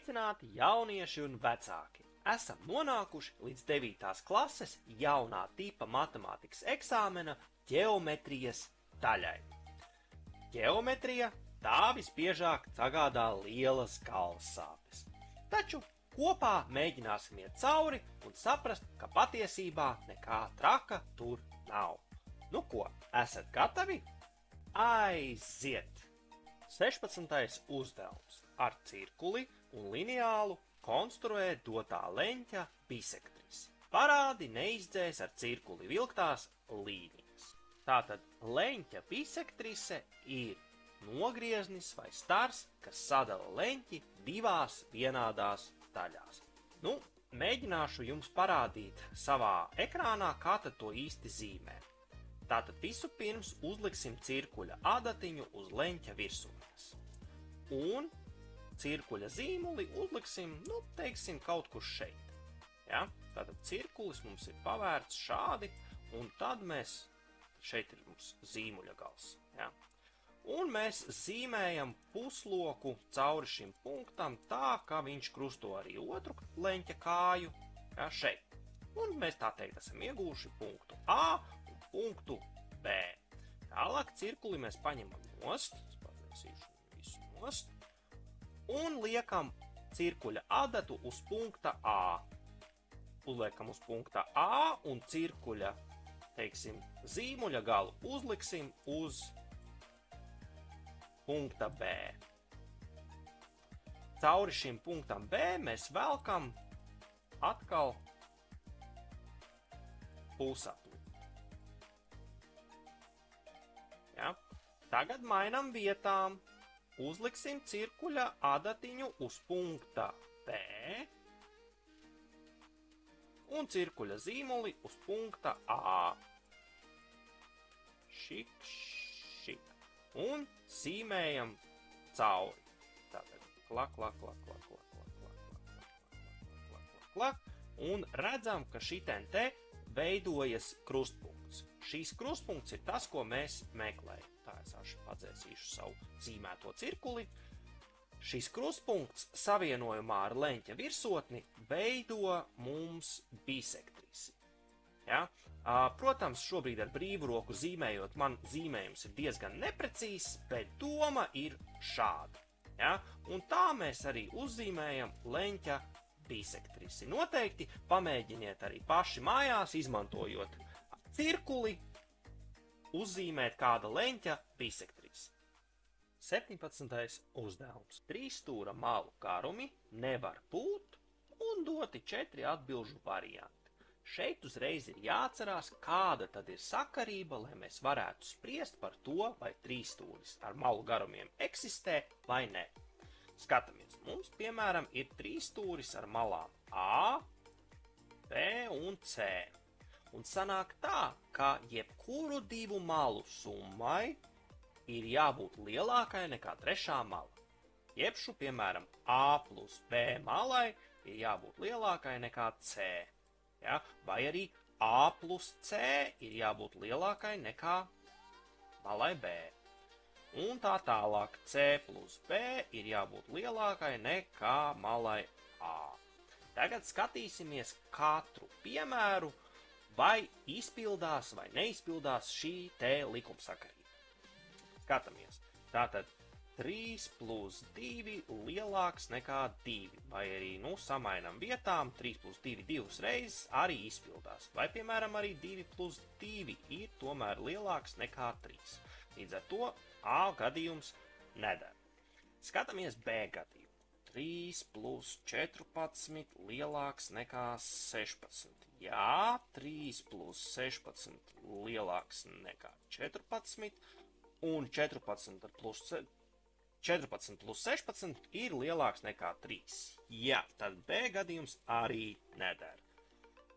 Sveicināti jaunieši un vecāki! Esam nonākuši līdz 9. klases jaunā tipa matemātikas eksāmena ģeometrijas daļai. Ģeometrija tā visbiežāk sagādā lielas galvas sāpes. Taču kopā mēģināsim iet cauri un saprast, ka patiesībā nekā traka tur nav. Nu ko, esat gatavi? Aiziet! 16. uzdevums. Ar cirkuli un lineālu konstruē dotā leņķa bisektris. Parādi neizdzēs ar cirkuli vilktās līnijas. Tātad leņķa bisektrise ir nogrieznis vai stars, kas sadala leņķi divās vienādās daļās. Nu, mēģināšu jums parādīt savā ekrānā, kā tad to īsti zīmē. Tātad visu pirms uzliksim cirkuļa adatiņu uz leņķa virsotnes. Un cirkuļa zīmuli uzliksim, teiksim, kaut kur šeit. Ja? Tātad cirkulis mums ir pavērts šādi, un tad šeit ir mums zīmuļa gals. Ja? Un mēs zīmējam pusloku cauri šim punktam tā, ka viņš krusto arī otru leņķa kāju, ja, šeit. Un mēs tā teikt esam iegūši punktu A un punktu B. Tālāk cirkuli mēs paņemam nost, es pavērsīšu visu nost, un liekam cirkuļa adatu uz punkta A. Uzliekam uz punkta A un cirkuļa, teiksim, zīmuļa galu uzliksim uz punkta B. Cauri šim punktam B mēs velkam atkal pusapli. Ja? Tagad mainam vietām. Uzliksim cirkuļa adatiņu uz punkta B un cirkuļa zīmuli uz punkta A. Šik, šik. Un zīmējam cauri. Tātad klak. Un redzam, ka šitien te veidojas krustpunkts. Šīs krustpunkts ir tas, ko mēs meklējam. Tā es padzēsīšu savu zīmēto cirkuli. Šīs krustpunkts savienojumā ar leņķa virsotni veido mums bisektrisi. Ja? Protams, šobrīd ar brīvu roku zīmējot, man zīmējums ir diezgan neprecīzs, bet doma ir šāda. Ja? Un tā mēs arī uzzīmējam leņķa bisektrisi. Noteikti pamēģiniet arī paši mājās, izmantojot cirkuli, uzzīmēt kāda leņķa bisektrisi. 17. uzdevums. 3 stūra malu garumi nevar būt un doti 4 atbilžu varianti. Šeit uzreiz ir jāatcerās, kāda tad ir sakarība, lai mēs varētu spriest par to, vai 3 stūris ar malu garumiem eksistē vai ne. Skatāmies, mums, piemēram, ir 3 stūris ar malām A, B un C. Un sanāk tā, ka jebkuru divu malu summai ir jābūt lielākai nekā trešā mala. Jebšu, piemēram, A plus B malai ir jābūt lielākai nekā C. Ja? Vai arī A plus C ir jābūt lielākai nekā malai B. Un tā tālāk C plus B ir jābūt lielākai nekā malai A. Tagad skatīsimies katru piemēru, vai izpildās vai neizpildās šī te likumsakarība. Skatāmies. Tātad 3 plus 2 lielāks nekā 2. Vai arī, samainam vietām, 3 plus 2 divas reizes arī izpildās. Vai, piemēram, arī 2 plus 2 ir tomēr lielāks nekā 3. Līdz ar to A gadījums neder. Skatāmies B gadījumu. 3 plus 14 lielāks nekā 16. Jā, 3 plus 16 lielāks nekā 14, un 14 plus 16 ir lielāks nekā 3. Jā, tad B gadījums arī neder.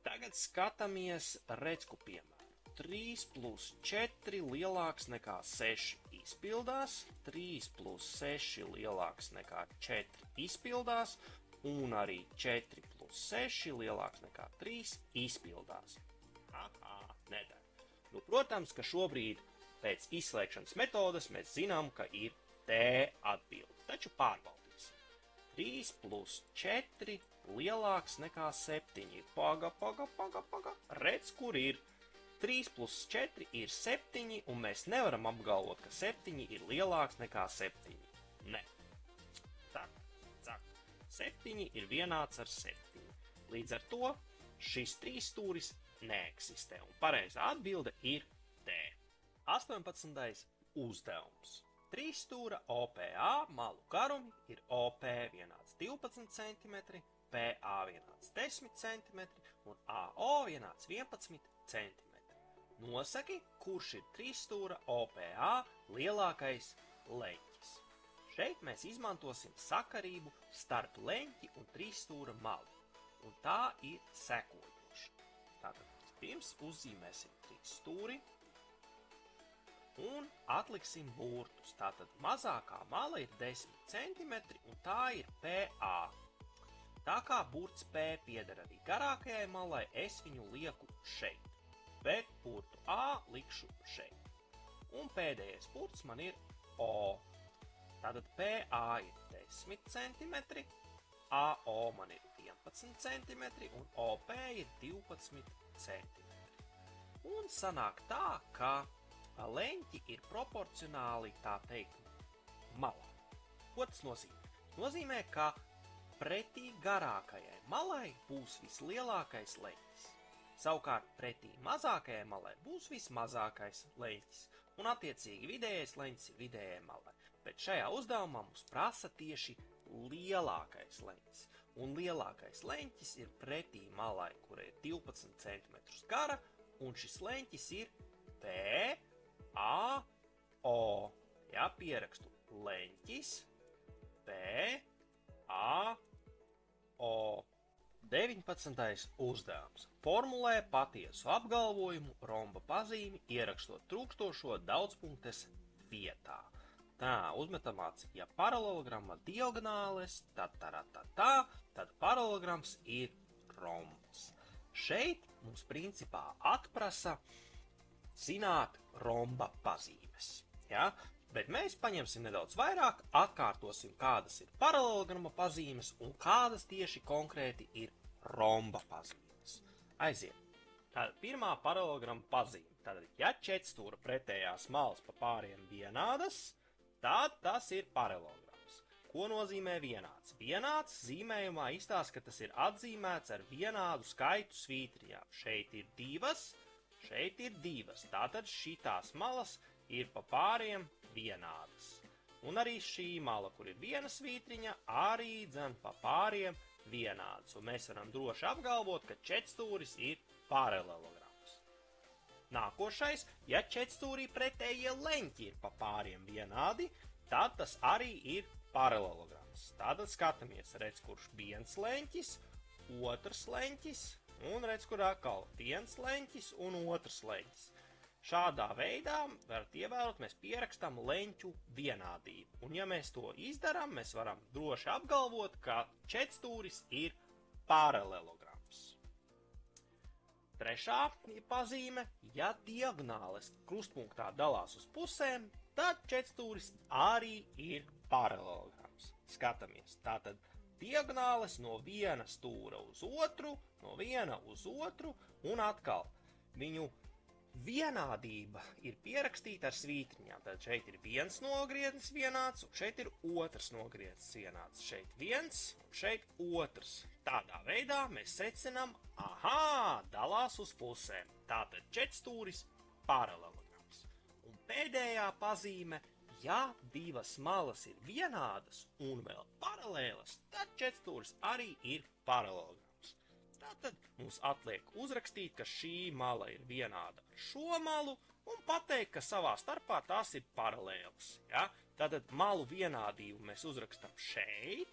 Tagad skatāmies recku piemēru. 3 plus 4 lielāks nekā 6 izpildās, 3 plus 6 lielāks nekā 4 izpildās, un arī 4 plus 6 lielāks nekā 3 izpildās. Neder. Protams, ka šobrīd pēc izslēgšanas metodas mēs zinām, ka ir D atbilde, taču pārbaudīsim. 3 plus 4 lielāks nekā 7. Paga. Redz, kur ir. 3 plus 4 ir 7, un mēs nevaram apgalvot, ka 7 ir lielāks nekā 7. Ne. Tak. 7 ir vienāds ar 7. Līdz ar to šis 3 stūris neeksistē, un pareizā atbilde ir D. 18. uzdevums. 3 stūra OPA malu garumi ir OP vienāds 12 cm, PA vienāds 10 cm un AO vienāds 11 cm. Nosaki, kurš ir 3 stūra OPA lielākais leņķis. Šeit mēs izmantosim sakarību starp leņķi un 3 stūra malu, un tā ir sekojoša. Tātad pirms uzzīmēsim 3 stūri un atliksim burtus. Tātad mazākā mala ir 10 cm un tā ir PA. Tā kā burts P pieder arī garākajai malai, es viņu lieku šeit, bet burtu A likšu šeit. Un pēdējais burts man ir O. Tātad PA ir 10 cm, AO man ir 11 cm un OP ir 12 cm. Un sanāk tā, ka leņķi ir proporcionāli, tā teikt, malā. Ko tas nozīmē? Nozīmē, ka pretī garākajai malai būs vislielākais leņķis. Savukārt pretī mazākajai malai būs vismazākais leņķis, un attiecīgi vidējais leņķis ir vidējai malai. Bet šajā uzdevumā mums prasa tieši lielākais leņķis, un lielākais leņķis ir pretī malai, kura ir 12 cm gara, un šis leņķis ir PAO. Ja, pierakstu leņķis PAO. 19. uzdevums. Formulē patiesu apgalvojumu romba pazīmi, ierakstot trūkstošo daudzpunktes vietā. Tā, uzmetamāts, ja paralelogramma diagonāles, tad paralelograms ir rombs. Šeit mums principā atprasa zināt romba pazīmes. Ja? Bet mēs paņemsim nedaudz vairāk, atkārtosim, kādas ir paralelogramma pazīmes un kādas tieši konkrēti ir romba pazīmes. Aiziet. Tātad pirmā paralelogramma pazīme. Tātad, ja četrstūra pretējās malas pa pāriem vienādas, tad tas ir paralelograms. Ko nozīmē vienāds? Vienāds zīmējumā izstāsta, ka tas ir atzīmēts ar vienādu skaitu svītriņām. Šeit ir 2, šeit ir 2. Tātad šitās malas ir pa pāriem vienādas. Un arī šī mala, kur ir viena svītriņa, arī dzen pa pāriem vienādas. Un mēs varam droši apgalvot, ka četrstūris ir paralelograms. Nākošais, ja četrstūrī pretējie leņķi ir pa pāriem vienādi, tad tas arī ir paralelograms. Tātad skatāmies, redz, kurš viens leņķis, otrs leņķis, un redz, kur atkal viens leņķis un otrs leņķis. Šādā veidā, varat ievērot, mēs pierakstam leņķu vienādību. Un ja mēs to izdarām, mēs varam droši apgalvot, ka četrstūris ir paralelograms. Trešā pazīme, ja diagonāles krustpunktā dalās uz pusēm, tad četrstūris arī ir paralelograms. Skatāmies, tātad diagonāles no viena stūra uz otru, no viena uz otru, un atkal viņu vienādība ir pierakstīta ar svītriņām. Tad šeit ir viens nogrieznis vienāds, un šeit ir otrs nogrieznis vienāds. Šeit viens, un šeit otrs. Tādā veidā mēs secinām, dalās uz pusēm. Tātad četrstūris paralelograms. Un pēdējā pazīme, ja divas malas ir vienādas un vēl paralēlas, tad četrstūris arī ir paralelograms. Tātad mums atliek uzrakstīt, ka šī mala ir vienāda ar šo malu un pateikt, ka savā starpā tās ir paralēlas. Ja? Tātad malu vienādību mēs uzrakstam šeit,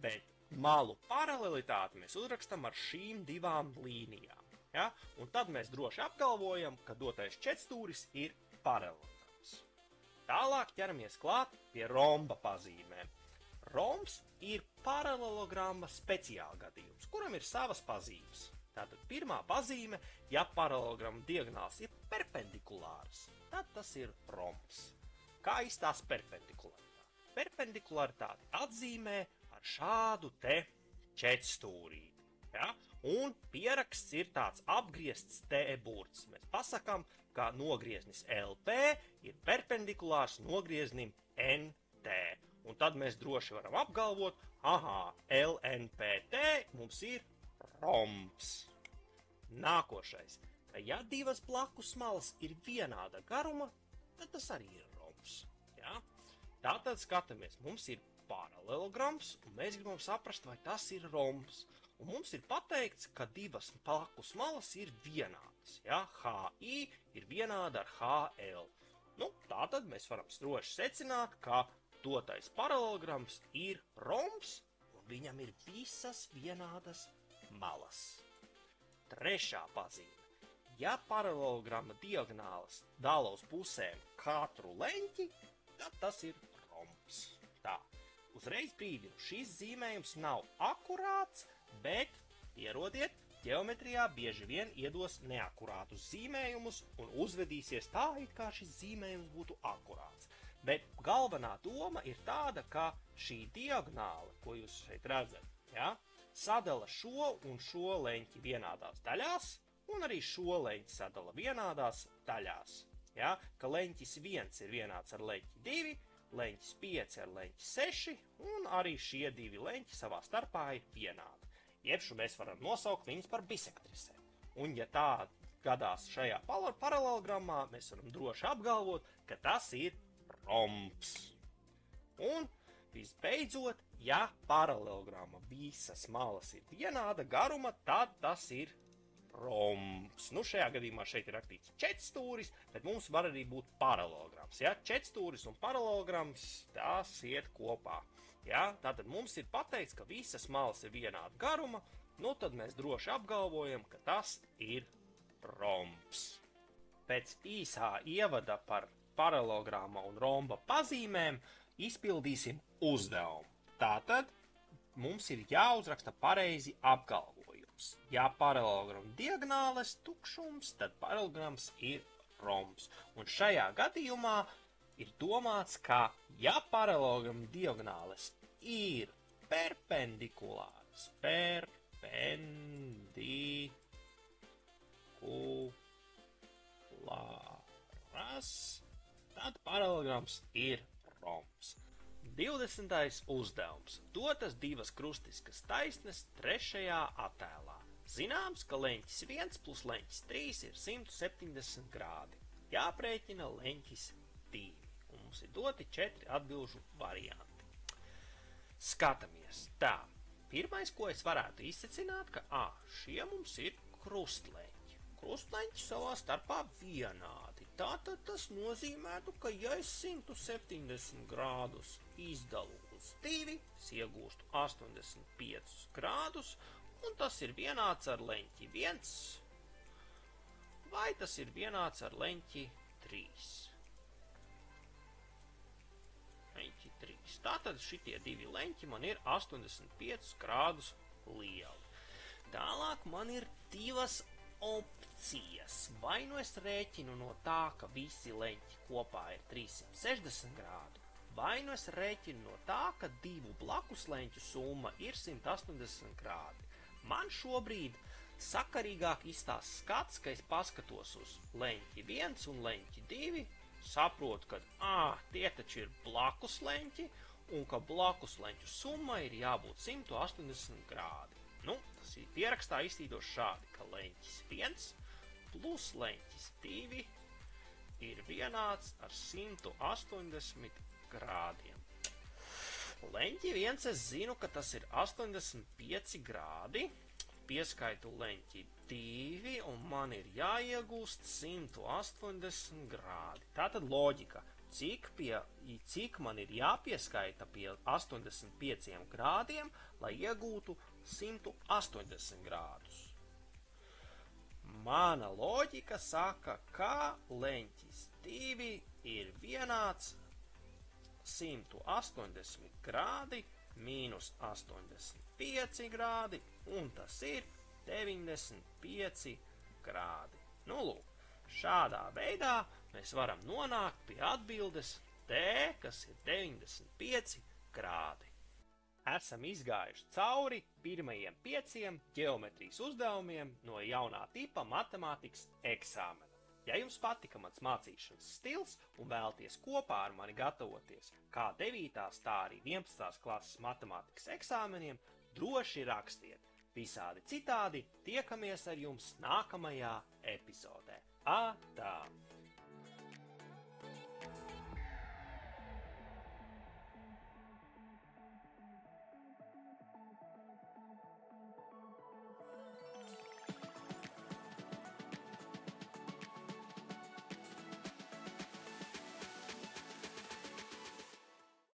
bet malu paralelitāti mēs uzrakstam ar šīm divām līnijām. Ja? Un tad mēs droši apgalvojam, ka dotais četrstūris ir paralelograms. Tālāk ķeramies klāt pie romba pazīmēm. Rombs ir paralelogramma speciālgadījums, kuram ir savas pazīmes. Tātad pirmā pazīme, ja paralelogramma diagonāls ir perpendikulārs, tad tas ir rombs. Kā izstāsta perpendikularitāti? Perpendikularitāti atzīmē ar šādu te četrstūrīti. Ja? Un pieraksts ir tāds apgriezts T burts. Mēs pasakām, ka nogrieznis LP ir perpendikulārs nogrieznim NT. Un tad mēs droši varam apgalvot, LNPT mums ir rombs. Nākošais. Ja divas blakus malas ir vienāda garuma, tad tas arī ir rombs. Ja? Tātad skatāmies, mums ir paralelograms, un mēs gribam saprast, vai tas ir rombs. Un mums ir pateikts, ka divas blakus malas ir vienādas. Ja? HI ir vienāda ar HL. Tātad mēs varam droši secināt, ka dotais paralelograms ir rombs, un viņam ir visas vienādas malas. Trešā pazīme. Ja paralelograma diagonālas dala uz pusēm katru leņķi, tad tas ir rombs. Tā, uzreiz brīdinu, šis zīmējums nav akurāts, bet, ierodiet, ģeometrijā bieži vien iedos neakurātus zīmējumus un uzvedīsies tā, it kā šis zīmējums būtu akurāts. Bet galvenā doma ir tāda, ka šī diagonāla, ko jūs šeit redzat, ja, sadala šo un šo leņķi vienādās daļās, un arī šo leņķi sadala vienādās daļās. Ja, ka leņķis 1 ir vienāds ar leņķi 2, leņķis 5 ar leņķi 6, un arī šie divi leņķi savā starpā ir vienādi. Jebšu mēs varam nosaukt viņus par bisektrisēm. Un ja tā gadās šajā paralelogramā, mēs varam droši apgalvot, ka tas ir rombs. Un visbeidzot, ja paralelograma visas malas ir vienāda garuma, tad tas ir rombs. Šajā gadījumā šeit ir rakstīts četrstūris, bet mums var arī būt paralelograms. Ja? Četrstūris un paralelograms, tās iet kopā. Ja? Tātad mums ir pateikts, ka visas malas ir vienāda garuma, tad mēs droši apgalvojam, ka tas ir rombs. Pēc īsā ievada par paralelograma un romba pazīmēm izpildīsim uzdevumu. Tātad mums ir jāuzraksta pareizi apgalvojums. Ja paralelograma diagonāles tukšums, tad paralelograms ir rombs. Un šajā gadījumā ir domāts, ka ja paralelograma diagonāles ir perpendikulāras, tad paralelograms ir rombs. 20. uzdevums. Dotas divas krustiskas taisnes trešajā attēlā. Zināms, ka leņķis 1 plus leņķis 3 ir 170 grādi. Jāprēķina leņķis 2. Un mums ir doti 4 atbilžu varianti. Skatāmies. Tā. Pirmais, ko es varētu izsecināt, ka šie mums ir krustleņķi. Krustleņķi savā starpā vienādi. Tātad tas nozīmētu, ka ja es 170 grādus izdalu uz 2, es iegūstu 85 grādus, un tas ir vienāds ar leņķi 1, vai tas ir vienāds ar leņķi 3. Leņķi 3. Tātad šitie divi leņķi man ir 85 grādus lieli. Tālāk man ir divas opcijas. Vai nu es rēķinu no tā, ka visi leņķi kopā ir 360 grādu, vai nu es rēķinu no tā, ka divu blakus leņķu summa ir 180 grādi. Man šobrīd sakarīgāk izstāsta skats, ka es paskatos uz leņķi 1 un leņķi 2, saprotu, ka tie taču ir blakus leņķi, un ka blakus leņķu summa ir jābūt 180 grādi. Tas ir pierakstā iztīdos šādi, ka leņķis 1 plus leņķis 2 ir vienāds ar 180 grādiem. Leņķi 1 es zinu, ka tas ir 85 grādi, pieskaitu leņķi 2, un man ir jāiegūst 180 grādi. Tātad loģika, cik man ir jāpieskaita pie 85 grādiem, lai iegūtu 180 grādus. Mana loģika saka, ka leņķis 2 ir vienāds 180 grādi mīnus 85 grādi, un tas ir 95 grādi. Lūk, šādā veidā mēs varam nonākt pie atbildes D, kas ir 95 grādi. esam izgājuši cauri pirmajiem 5 ģeometrijas uzdevumiem no jaunā tipa matemātikas eksāmena. Ja jums patika mans mācīšanas stils un vēlaties kopā ar mani gatavoties kā 9. tā arī 11. klases matemātikas eksāmeniem, droši rakstiet. Visādi citādi tiekamies ar jums nākamajā epizodē. Atā!